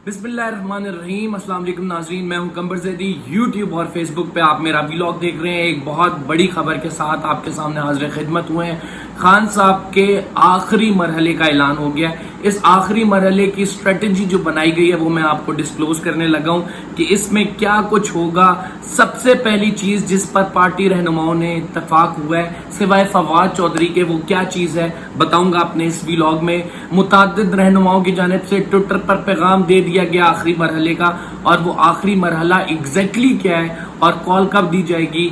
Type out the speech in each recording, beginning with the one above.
बिस्मिल्लाहिर्रहमानिर्रहीम। अस्सलाम वालेकुम नाज़रीन, मैं हूं कंबर ज़ैदी। यूट्यूब और फेसबुक पे आप मेरा व्लॉग देख रहे हैं। एक बहुत बड़ी खबर के साथ आपके सामने हाज़िर खिदमत हुए हैं। खान साहब के आखिरी मरहले का ऐलान हो गया है। इस आखिरी मरहले की स्ट्रेटजी जो बनाई गई है वो मैं आपको डिस्क्लोज करने लगा हूं कि इसमें क्या कुछ होगा। सबसे पहली चीज जिस पर पार्टी रहनुमाओं ने इत्तेफाक हुआ है सिवाय फवाद चौधरी के, वो क्या चीज है बताऊंगा अपने इस व्लॉग में। मुताद्दिद रहनुमाओं की जानिब से ट्विटर पर पैगाम दे दिया गया आखिरी मरहले का, और वो आखिरी मरहला एग्जैक्टली क्या है और कॉल कब दी जाएगी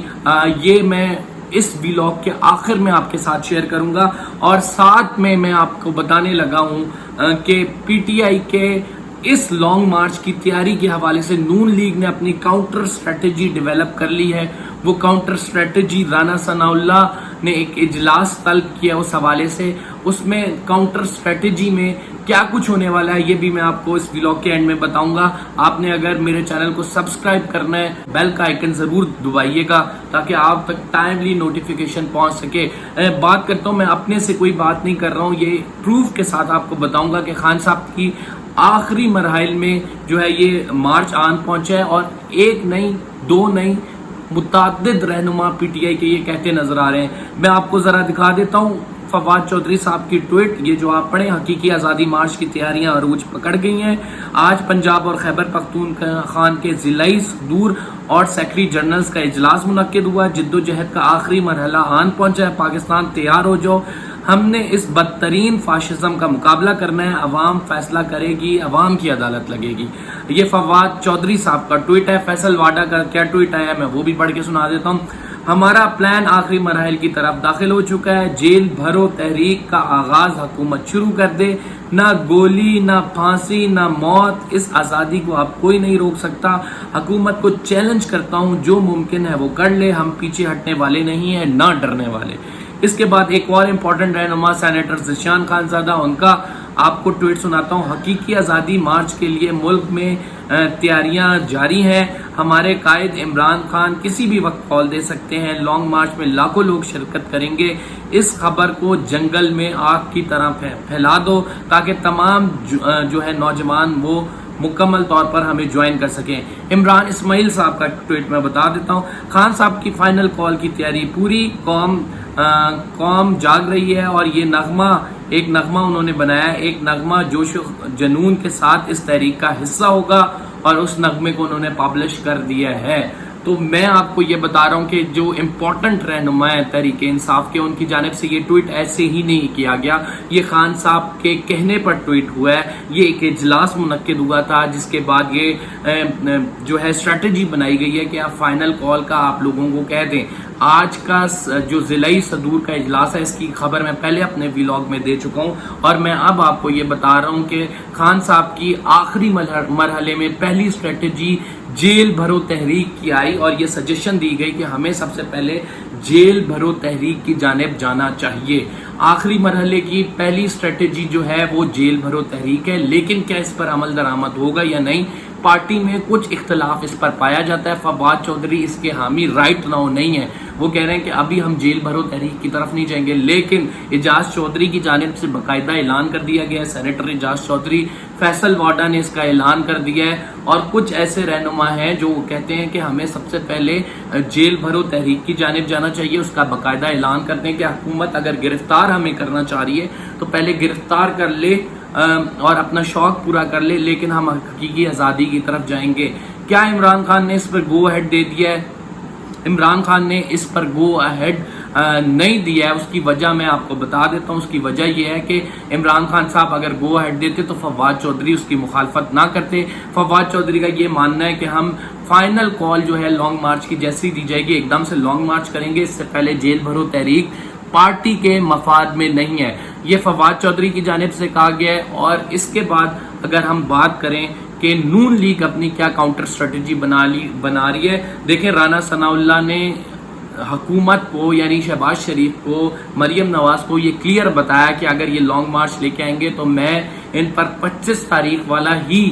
ये मैं इस व्लॉग के आखिर में आपके साथ शेयर करूंगा। और साथ में मैं आपको बताने लगा हूं कि पीटीआई के इस लॉन्ग मार्च की तैयारी के हवाले से नून लीग ने अपनी काउंटर स्ट्रेटजी डेवलप कर ली है। वो काउंटर स्ट्रेटजी राना सनाउल्लाह ने एक इजलास तलब किया उस हवाले से। उसमें काउंटर स्ट्रेटजी में क्या कुछ होने वाला है ये भी मैं आपको इस व्लॉग के एंड में बताऊंगा। आपने अगर मेरे चैनल को सब्सक्राइब करना है, बेल का आइकन जरूर दबाइएगा ताकि आप तक टाइमली नोटिफिकेशन पहुंच सके। बात करता हूं, मैं अपने से कोई बात नहीं कर रहा हूं, ये प्रूफ के साथ आपको बताऊंगा कि खान साहब की आखिरी मरहल में जो है ये मार्च आन पहुंचा है। और एक नहीं, दो नहीं, मुताद्दिद रहनुमा पीटीआई के ये कहते नजर आ रहे हैं। मैं आपको जरा दिखा देता हूं फवाद चौधरी साहब की ट्वीट, ये जो आप पढ़े, हकीकी आज़ादी मार्च की तैयारियां अरूज पकड़ गई हैं। आज पंजाब और खैबर पख्तूनख्वा के जिलाई सदूर और सेक्रेटरी जनरल्स का इजलास मुनक्किद हुआ। जिद्दोजहद का आखिरी मरहला आन पहुंचा है। पाकिस्तान तैयार हो जाओ, हमने इस बदतरीन फाशिज्म का मुकाबला करना है। अवाम फैसला करेगी, अवाम की अदालत लगेगी। ये फवाद चौधरी साहब का ट्वीट है। फैसल वाडा का क्या ट्वीट आया मैं वो भी पढ़ के सुना देता हूँ। हमारा प्लान आखिरी मरहल की तरफ दाखिल हो चुका है। जेल भरो तहरीक का आगाज हुकूमत शुरू कर दे। ना गोली, ना फांसी, ना मौत, इस आज़ादी को अब कोई नहीं रोक सकता। हुकूमत को चैलेंज करता हूँ, जो मुमकिन है वो कर ले। हम पीछे हटने वाले नहीं हैं, ना डरने वाले। इसके बाद एक और इम्पोर्टेंट रहनुमा सेनेटर ज़िशान खानज़ादा, उनका आपको ट्वीट सुनाता हूँ। हकीकी आज़ादी मार्च के लिए मुल्क में तैयारियां जारी हैं। हमारे कायद इमरान खान किसी भी वक्त कॉल दे सकते हैं। लॉन्ग मार्च में लाखों लोग शिरकत करेंगे। इस खबर को जंगल में आग की तरह फैला दो ताकि तमाम जो है नौजवान वो मुकम्मल तौर पर हमें ज्वाइन कर सकें। इमरान इस्माइल साहब का ट्वीट मैं बता देता हूँ। खान साहब की फाइनल कॉल की तैयारी, पूरी कौम जाग रही है और ये एक नगमा उन्होंने बनाया है। एक नगमा जोश जनून के साथ इस तहरीक का हिस्सा होगा और उस नगमे को उन्होंने पब्लिश कर दिया है। तो मैं आपको ये बता रहा हूँ कि जो इम्पोर्टेंट रहनुमा है तहरीक इंसाफ के, उनकी जानिब से ये ट्वीट ऐसे ही नहीं किया गया। ये खान साहब के कहने पर ट्वीट हुआ है। ये एक इजलास मुनक्किद हुआ था जिसके बाद ये जो है स्ट्रेटजी बनाई गई है कि आप फाइनल कॉल का आप लोगों को कह दें। आज का जो जिलाई सदूर का इजलास है इसकी खबर मैं पहले अपने व्लॉग में दे चुका हूँ और मैं अब आपको ये बता रहा हूँ कि खान साहब की आखिरी मरहले में पहली स्ट्रेटजी जेल भरो तहरीक की आई और ये सजेशन दी गई कि हमें सबसे पहले जेल भरो तहरीक की जानिब जाना चाहिए। आखिरी मरहले की पहली स्ट्रेटजी जो है वो जेल भरो तहरीक है, लेकिन क्या इस पर अमल दरामद होगा या नहीं, पार्टी में कुछ इख्तलाफ इस पर पाया जाता है। फवाद चौधरी इसके हामी राइट नाउ नहीं है। वो कह रहे हैं कि अभी हम जेल भरो तहरीक की तरफ नहीं जाएंगे, लेकिन एजाज चौधरी की जानिब से बाकायदा ऐलान कर दिया गया है। सेनेटर एजाज चौधरी, फैसल वाडा ने इसका ऐलान कर दिया है और कुछ ऐसे रहनुमा हैं जो कहते हैं कि हमें सबसे पहले जेल भरो तहरीक की जानिब जाना चाहिए। उसका बाकायदा ऐलान करते हैं कि हुकूमत अगर गिरफ्तार हमें करना चाह रही है तो पहले गिरफ्तार कर ले और अपना शौक पूरा कर ले, लेकिन हम हकीकी आज़ादी की तरफ जाएंगे। क्या इमरान खान ने इस पर गो अहेड दे दिया है? इमरान खान ने इस पर गो अहेड नहीं दिया है। उसकी वजह मैं आपको बता देता हूँ। उसकी वजह यह है कि इमरान खान साहब अगर गो अहेड देते तो फवाद चौधरी उसकी मुखालफत ना करते। फवाद चौधरी का ये मानना है कि हम फाइनल कॉल जो है लॉन्ग मार्च की जैसी दी जाएगी एकदम से लॉन्ग मार्च करेंगे। इससे पहले जेल भरो तहरीक पार्टी के मफाद में नहीं है, ये फवाद चौधरी की जानिब से कहा गया है। और इसके बाद अगर हम बात करें कि नून लीग अपनी क्या काउंटर स्ट्रेटजी बना रही है, देखें राना सनाउल्लाह ने हुकूमत को यानी शहबाज शरीफ को, मरियम नवाज को ये क्लियर बताया कि अगर ये लॉन्ग मार्च लेके आएंगे तो मैं इन पर 25 तारीख वाला ही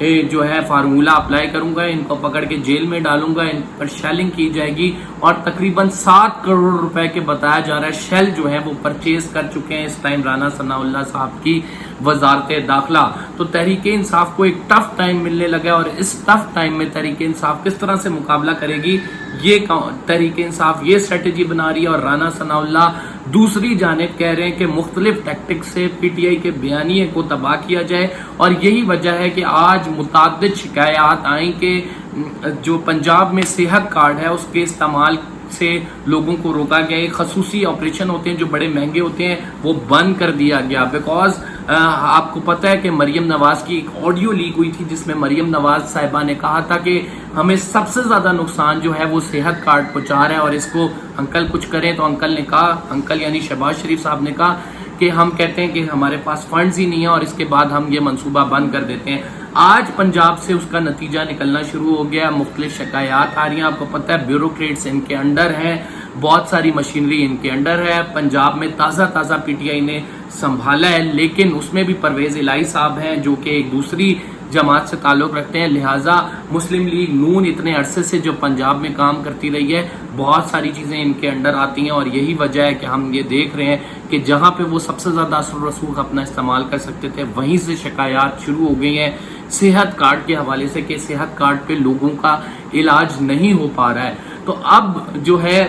जो है फार्मूला अप्लाई करूंगा, इनको पकड़ के जेल में डालूंगा, इन पर शेलिंग की जाएगी। और तकरीबन 7 करोड़ रुपए के बताया जा रहा है शेल जो है वो परचेज कर चुके हैं इस टाइम राना सनाउल्लाह साहब की वजारत दाखिला। तो तहरीक इंसाफ को एक टफ टाइम मिलने लगा है और इस टफ टाइम में तहरीक इंसाफ किस तरह से मुकाबला करेगी, ये तहरीक इंसाफ ये स्ट्रेटेजी बना रही है। और राना सनाउल्लाह दूसरी जानिब कह रहे हैं कि मुख्तलिफ टैक्टिक से पीटीआई के बयानिए को तबाह किया जाए। और यही वजह है कि आज मुताद्दिद शिकायत आई कि जो पंजाब में सेहत कार्ड है उसके इस्तेमाल से लोगों को रोका गया। एक खसूसी ऑपरेशन होते हैं जो बड़े महंगे होते हैं वो बंद कर दिया गया। बिकॉज आपको पता है कि मरियम नवाज की एक ऑडियो लीक हुई थी जिसमें मरियम नवाज साहिबा ने कहा था कि हमें सबसे ज्यादा नुकसान जो है वो सेहत कार्ड पहुंचा रहा है और इसको अंकल कुछ करें। तो अंकल ने कहा, अंकल यानी शहबाज शरीफ साहब ने कहा कि हम कहते हैं कि हमारे पास फंड्स ही नहीं है और इसके बाद हम ये मंसूबा बंद कर देते हैं। आज पंजाब से उसका नतीजा निकलना शुरू हो गया, मुख्तलिफ शिकायत आ रही हैं। आपको पता है ब्यूरोक्रेट्स इनके अंडर हैं, बहुत सारी मशीनरी इनके अंडर है। पंजाब में ताज़ा पीटीआई ने संभाला है, लेकिन उसमें भी परवेज इलाही साहब हैं जो कि एक दूसरी जमात से ताल्लुक़ रखते हैं। लिहाजा मुस्लिम लीग नून इतने अरसे से जो पंजाब में काम करती रही है, बहुत सारी चीज़ें इनके अंडर आती हैं। और यही वजह है कि हम ये देख रहे हैं कि जहाँ पे वो सबसे ज़्यादा असर रसूख अपना इस्तेमाल कर सकते थे वहीं से शिकायत शुरू हो गई हैं सेहत कार्ड के हवाले से कि सेहत कार्ड पे लोगों का इलाज नहीं हो पा रहा है। तो अब जो है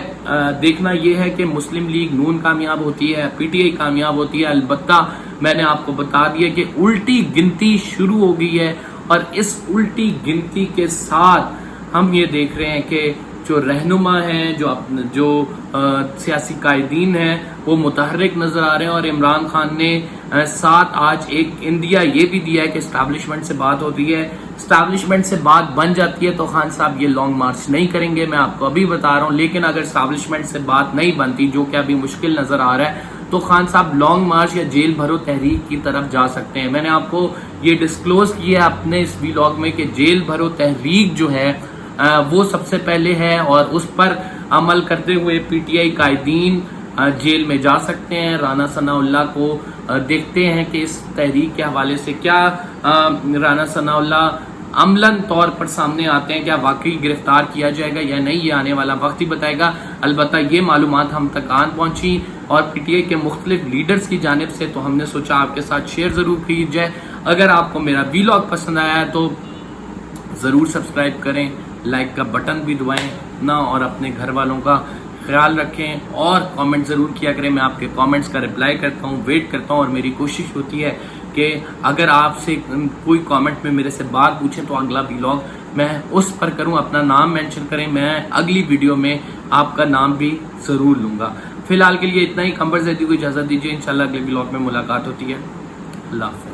देखना यह है कि मुस्लिम लीग नून कामयाब होती है, पीटीआई कामयाब होती है। अलबत्ता मैंने आपको बता दिया कि उल्टी गिनती शुरू हो गई है और इस उल्टी गिनती के साथ हम ये देख रहे हैं कि जो रहनुमा हैं, जो सियासी कायदीन हैं वो मुतहर्रिक नजर आ रहे हैं। और इमरान खान ने साथ आज एक इंडिया ये भी दिया है कि एस्टैब्लिशमेंट से बात होती है, एस्टैब्लिशमेंट से बात बन जाती है तो खान साहब ये लॉन्ग मार्च नहीं करेंगे, मैं आपको अभी बता रहा हूँ। लेकिन अगर एस्टैब्लिशमेंट से बात नहीं बनती, जो कि अभी मुश्किल नजर आ रहा है, तो खान साहब लॉन्ग मार्च या जेल भरो तहरीक की तरफ जा सकते हैं। मैंने आपको ये डिस्क्लोज किया अपने इस व्लॉग में कि जेल भरो तहरीक जो है वो सबसे पहले है और उस पर अमल करते हुए पीटीआई कायदीन जेल में जा सकते हैं। राना सनाउल्लाह को देखते हैं कि इस तहरीक के हवाले से क्या राना सनाउल्लाह अमलन तौर पर सामने आते हैं, क्या वाकई गिरफ्तार किया जाएगा या नहीं, ये आने वाला वक्त ही बताएगा। अलबत्ता ये मालूमात हम तक आन पहुंची और पीटीआई के मुख्तलिफ लीडर्स की जानिब से, तो हमने सोचा आपके साथ शेयर ज़रूर की जाए। अगर आपको मेरा व्लॉग पसंद आया है तो ज़रूर सब्सक्राइब करें, लाइक का बटन भी दबाएं ना, और अपने घर वालों का ख्याल रखें और कमेंट ज़रूर किया करें। मैं आपके कमेंट्स का रिप्लाई करता हूँ, वेट करता हूँ और मेरी कोशिश होती है कि अगर आपसे कोई कमेंट में मेरे से बात पूछें तो अगला व्लॉग मैं उस पर करूं, अपना नाम मेंशन करें, मैं अगली वीडियो में आपका नाम भी ज़रूर लूँगा। फिलहाल के लिए इतना ही। कंबर ज़ैदी को इजाज़त दीजिए, इंशाल्लाह अगले व्लॉग में मुलाकात होती है। अल्लाह हाफ़िज़।